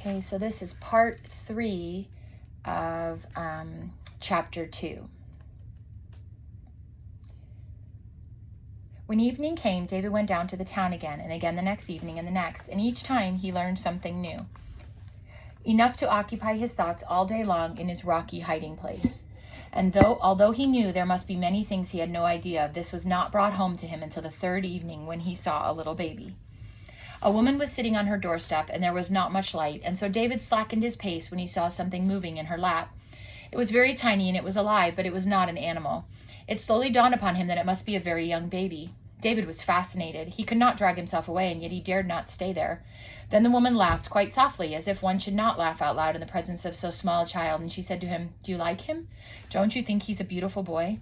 Okay, so this is part 3 of chapter 2. When evening came, David went down to the town again, and again the next evening and the next, and each time he learned something new, enough to occupy his thoughts all day long in his rocky hiding place. And although he knew there must be many things he had no idea of, this was not brought home to him until the third evening, when he saw a little baby. A woman was sitting on her doorstep, and there was not much light, and so David slackened his pace when he saw something moving in her lap. It was very tiny, and it was alive, but it was not an animal. It slowly dawned upon him that it must be a very young baby. David was fascinated. He could not drag himself away, and yet he dared not stay there. Then the woman laughed quite softly, as if one should not laugh out loud in the presence of so small a child, and she said to him, "Do you like him? Don't you think he's a beautiful boy?"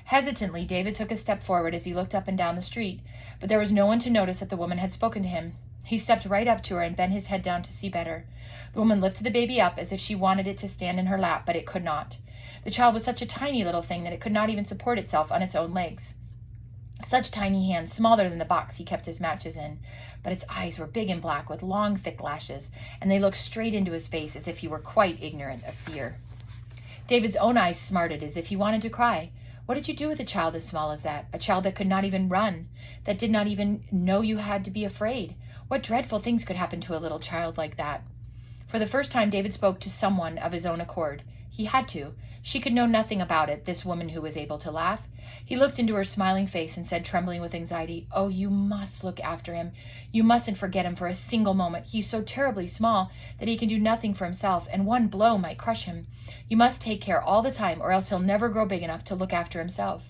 Hesitantly, David took a step forward as he looked up and down the street, but there was no one to notice that the woman had spoken to him. He stepped right up to her and bent his head down to see better. The woman lifted the baby up as if she wanted it to stand in her lap, but it could not. The child was such a tiny little thing that it could not even support itself on its own legs. Such tiny hands, smaller than the box he kept his matches in, but its eyes were big and black with long, thick lashes, and they looked straight into his face as if he were quite ignorant of fear. David's own eyes smarted as if he wanted to cry. What did you do with a child as small as that? A child that could not even run, that did not even know you had to be afraid. What dreadful things could happen to a little child like that? For the first time, David spoke to someone of his own accord. He had to. She could know nothing about it, this woman who was able to laugh. He looked into her smiling face and said, trembling with anxiety, "Oh, you must look after him. You mustn't forget him for a single moment. He's so terribly small that he can do nothing for himself, and one blow might crush him. You must take care all the time, or else he'll never grow big enough to look after himself."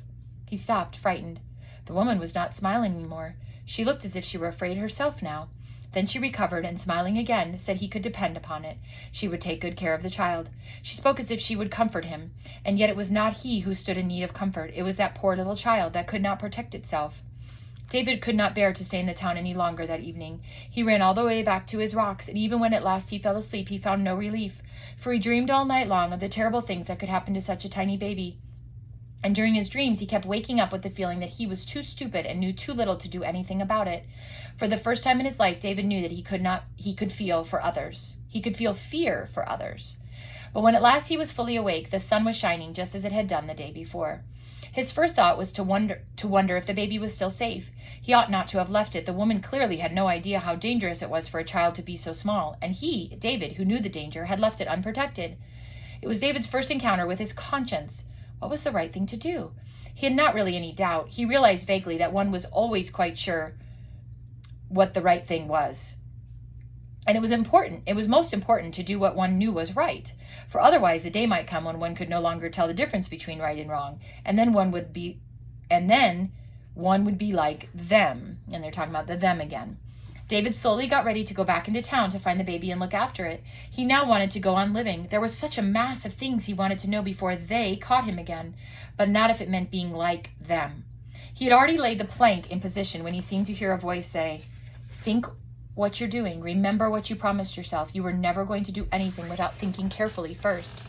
He stopped, frightened. The woman was not smiling anymore. She looked as if she were afraid herself now. Then she recovered, and smiling again, said he could depend upon it. She would take good care of the child. She spoke as if she would comfort him, and yet it was not he who stood in need of comfort. It was that poor little child that could not protect itself. David could not bear to stay in the town any longer that evening. He ran all the way back to his rocks, and even when at last he fell asleep, he found no relief, for he dreamed all night long of the terrible things that could happen to such a tiny baby. And during his dreams, he kept waking up with the feeling that he was too stupid and knew too little to do anything about it. For the first time in his life, David knew that he could feel for others. He could feel fear for others. But when at last he was fully awake, the sun was shining just as it had done the day before. His first thought was to wonder if the baby was still safe. He ought not to have left it. The woman clearly had no idea how dangerous it was for a child to be so small, and he, David, who knew the danger, had left it unprotected. It was David's first encounter with his conscience. What was the right thing to do? He had not really any doubt. He realized vaguely that one was always quite sure what the right thing was. And it was most important to do what one knew was right. For otherwise the day might come when one could no longer tell the difference between right and wrong. And then one would be like them. And they're talking about the them again. David slowly got ready to go back into town to find the baby and look after it. He now wanted to go on living. There was such a mass of things he wanted to know before they caught him again, but not if it meant being like them. He had already laid the plank in position when he seemed to hear a voice say, "Think what you're doing. Remember what you promised yourself. You were never going to do anything without thinking carefully first."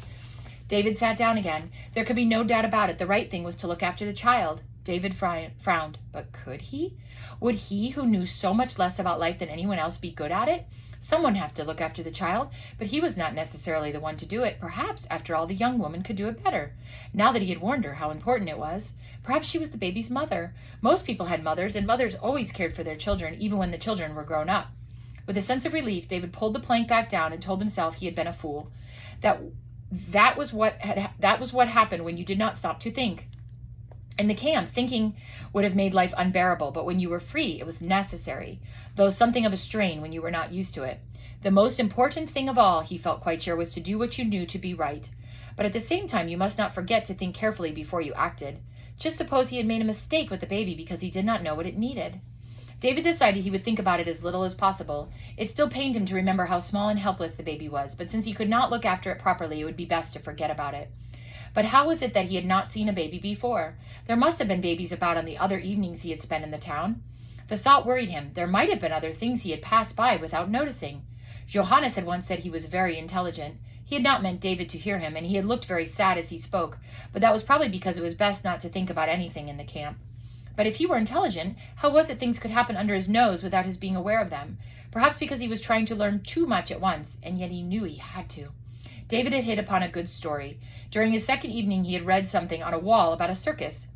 David sat down again. There could be no doubt about it. The right thing was to look after the child. David frowned. But could he? Would he, who knew so much less about life than anyone else, be good at it? Someone had to look after the child, but he was not necessarily the one to do it. Perhaps, after all, the young woman could do it better. Now that he had warned her how important it was, perhaps she was the baby's mother. Most people had mothers, and mothers always cared for their children, even when the children were grown up. With a sense of relief, David pulled the plank back down and told himself he had been a fool. That was what happened when you did not stop to think. In the camp, thinking would have made life unbearable, but when you were free, it was necessary, though something of a strain when you were not used to it. The most important thing of all, he felt quite sure, was to do what you knew to be right. But at the same time, you must not forget to think carefully before you acted. Just suppose he had made a mistake with the baby because he did not know what it needed. David decided he would think about it as little as possible. It still pained him to remember how small and helpless the baby was, but since he could not look after it properly, it would be best to forget about it. But how was it that he had not seen a baby before? There must have been babies about on the other evenings he had spent in the town. The thought worried him. There might have been other things he had passed by without noticing. Johannes had once said he was very intelligent. He had not meant David to hear him, and he had looked very sad as he spoke, but that was probably because it was best not to think about anything in the camp. But if he were intelligent, how was it things could happen under his nose without his being aware of them? Perhaps because he was trying to learn too much at once, and yet he knew he had to. David had hit upon a good story. During his second evening, he had read something on a wall about a circus.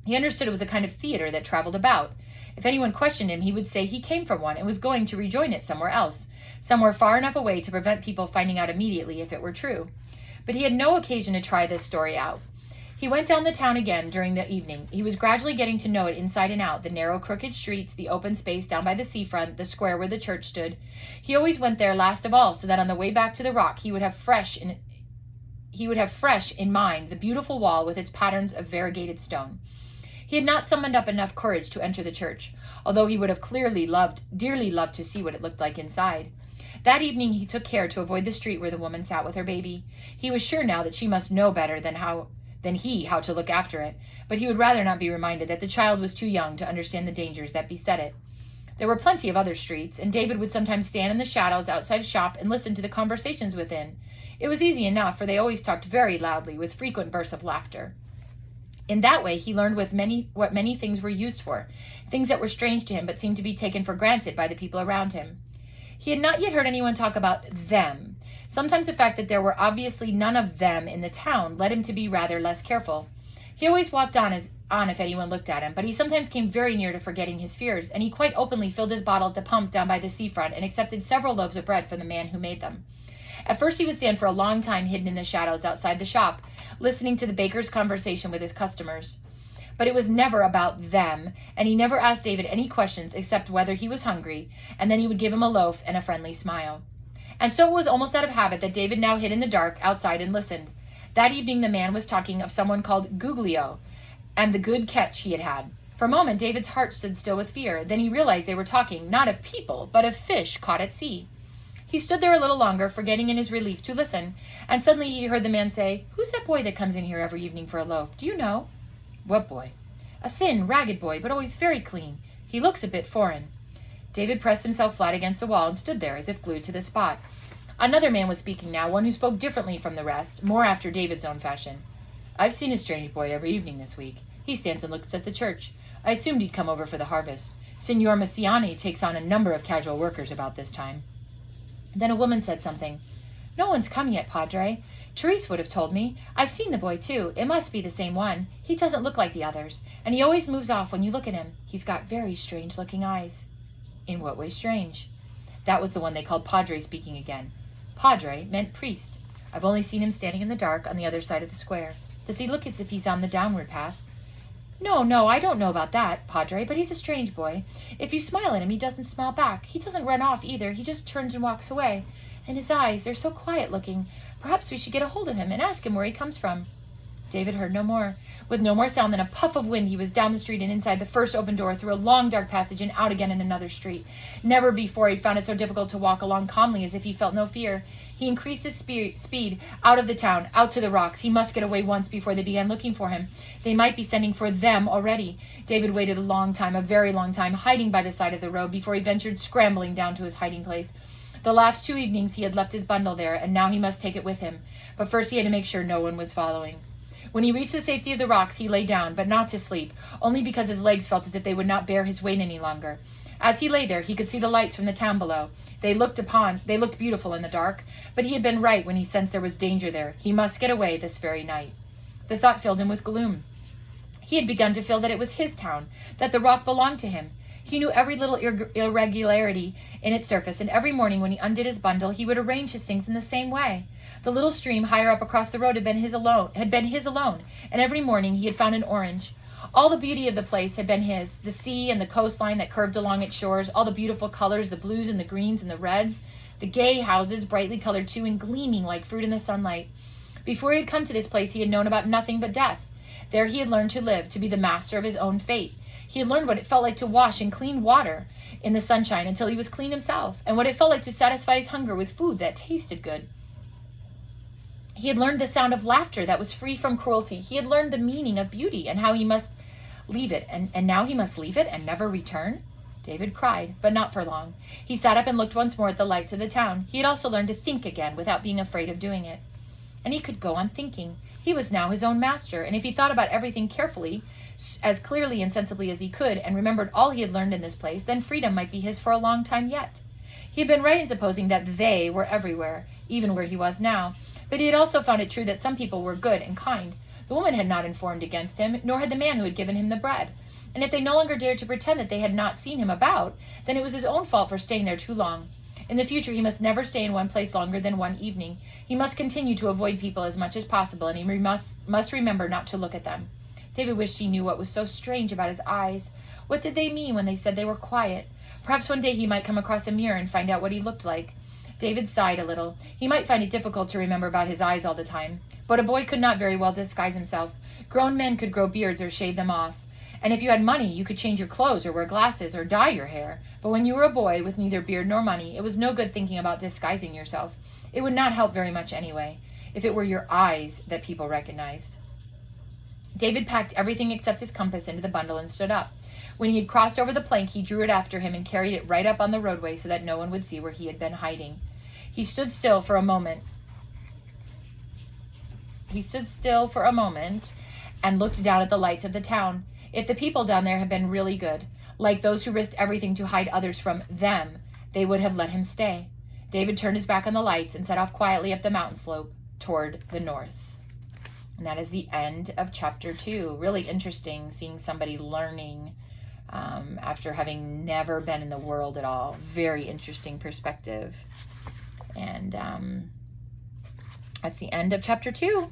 He understood it was a kind of theater that traveled about. If anyone questioned him, he would say he came from one and was going to rejoin it somewhere else, somewhere far enough away to prevent people finding out immediately if it were true. But he had no occasion to try this story out. He went down the town again during the evening. He was gradually getting to know it inside and out, the narrow, crooked streets, the open space down by the seafront, the square where the church stood. He always went there last of all, so that on the way back to the Rock he would have fresh in mind the beautiful wall with its patterns of variegated stone. He had not summoned up enough courage to enter the church, although he would have dearly loved to see what it looked like inside. That evening he took care to avoid the street where the woman sat with her baby. He was sure now that she must know better than he how to look after it, but he would rather not be reminded that the child was too young to understand the dangers that beset it. There were plenty of other streets, and David would sometimes stand in the shadows outside a shop and listen to the conversations within. It was easy enough, for they always talked very loudly, with frequent bursts of laughter. In that way, he learned what many things were used for, things that were strange to him but seemed to be taken for granted by the people around him. He had not yet heard anyone talk about them. Sometimes the fact that there were obviously none of them in the town led him to be rather less careful. He always walked on if anyone looked at him, but he sometimes came very near to forgetting his fears, and he quite openly filled his bottle at the pump down by the seafront and accepted several loaves of bread from the man who made them. At first he would stand for a long time hidden in the shadows outside the shop, listening to the baker's conversation with his customers. But it was never about them, and he never asked David any questions except whether he was hungry, and then he would give him a loaf and a friendly smile. And so it was almost out of habit that David now hid in the dark outside and listened. That evening the man was talking of someone called Guglio, and the good catch he had had. For a moment David's heart stood still with fear. Then he realized they were talking not of people, but of fish caught at sea. He stood there a little longer, forgetting in his relief to listen, and suddenly he heard the man say, "Who's that boy that comes in here every evening for a loaf? Do you know?" "What boy?" "A thin, ragged boy, but always very clean. He looks a bit foreign." David pressed himself flat against the wall and stood there as if glued to the spot. Another man was speaking now, one who spoke differently from the rest, more after David's own fashion. "I've seen a strange boy every evening this week. He stands and looks at the church. I assumed he'd come over for the harvest. Signor Massiani takes on a number of casual workers about this time." Then a woman said something. "No one's come yet, Padre. Therese would have told me. I've seen the boy, too. It must be the same one. He doesn't look like the others, and he always moves off when you look at him. He's got very strange-looking eyes." "In what way strange?" That was the one they called Padre speaking again. Padre meant priest. "I've only seen him standing in the dark on the other side of the square. Does he look as if he's on the downward path?" No, I don't know about that, Padre, but he's a strange boy. If you smile at him, he doesn't smile back. He doesn't run off either. He just turns and walks away. And his eyes, they're so quiet-looking. Perhaps we should get a hold of him and ask him where he comes from." David heard no more. With no more sound than a puff of wind, he was down the street and inside the first open door, through a long dark passage and out again in another street. Never before he'd found it so difficult to walk along calmly as if he felt no fear. He increased his speed out of the town, out to the rocks. He must get away once before they began looking for him. They might be sending for them already. David waited a long time, a very long time, hiding by the side of the road before he ventured scrambling down to his hiding place. The last 2 evenings he had left his bundle there, and now he must take it with him. But first he had to make sure no one was following. When he reached the safety of the rocks, he lay down, but not to sleep, only because his legs felt as if they would not bear his weight any longer. As he lay there, he could see the lights from the town below. They looked beautiful in the dark, but he had been right when he sensed there was danger there. He must get away this very night. The thought filled him with gloom. He had begun to feel that it was his town, that the rock belonged to him. He knew every little irregularity in its surface, and every morning when he undid his bundle, he would arrange his things in the same way. The little stream higher up across the road had been his alone, and every morning he had found an orange. All the beauty of the place had been his, the sea and the coastline that curved along its shores, all the beautiful colors, the blues and the greens and the reds, the gay houses, brightly colored too and gleaming like fruit in the sunlight. Before he had come to this place, he had known about nothing but death. There he had learned to live, to be the master of his own fate. He had learned what it felt like to wash in clean water in the sunshine until he was clean himself, and what it felt like to satisfy his hunger with food that tasted good. He had learned the sound of laughter that was free from cruelty. He had learned the meaning of beauty and how he must leave it. And now he must leave it and never return? David cried, but not for long. He sat up and looked once more at the lights of the town. He had also learned to think again without being afraid of doing it. And he could go on thinking. He was now his own master, and if he thought about everything carefully, as clearly and sensibly as he could, and remembered all he had learned in this place, then freedom might be his for a long time yet. He had been right in supposing that they were everywhere, even where he was now, but he had also found it true that some people were good and kind. The woman had not informed against him, nor had the man who had given him the bread. And if they no longer dared to pretend that they had not seen him about, then it was his own fault for staying there too long. In the future, he must never stay in one place longer than one evening. He must continue to avoid people as much as possible, and he must remember not to look at them. David wished he knew what was so strange about his eyes. What did they mean when they said they were quiet? Perhaps one day he might come across a mirror and find out what he looked like. David sighed a little. He might find it difficult to remember about his eyes all the time, but a boy could not very well disguise himself. Grown men could grow beards or shave them off. And if you had money, you could change your clothes or wear glasses or dye your hair. But when you were a boy with neither beard nor money, it was no good thinking about disguising yourself. It would not help very much anyway, if it were your eyes that people recognized. David packed everything except his compass into the bundle and stood up. When he had crossed over the plank, he drew it after him and carried it right up on the roadway so that no one would see where he had been hiding. He stood still for a moment and looked down at the lights of the town. If the people down there had been really good, like those who risked everything to hide others from them, they would have let him stay. David turned his back on the lights and set off quietly up the mountain slope toward the north. And that is the end of chapter 2. Really interesting seeing somebody learning after having never been in the world at all. Very interesting perspective. And that's the end of chapter 2.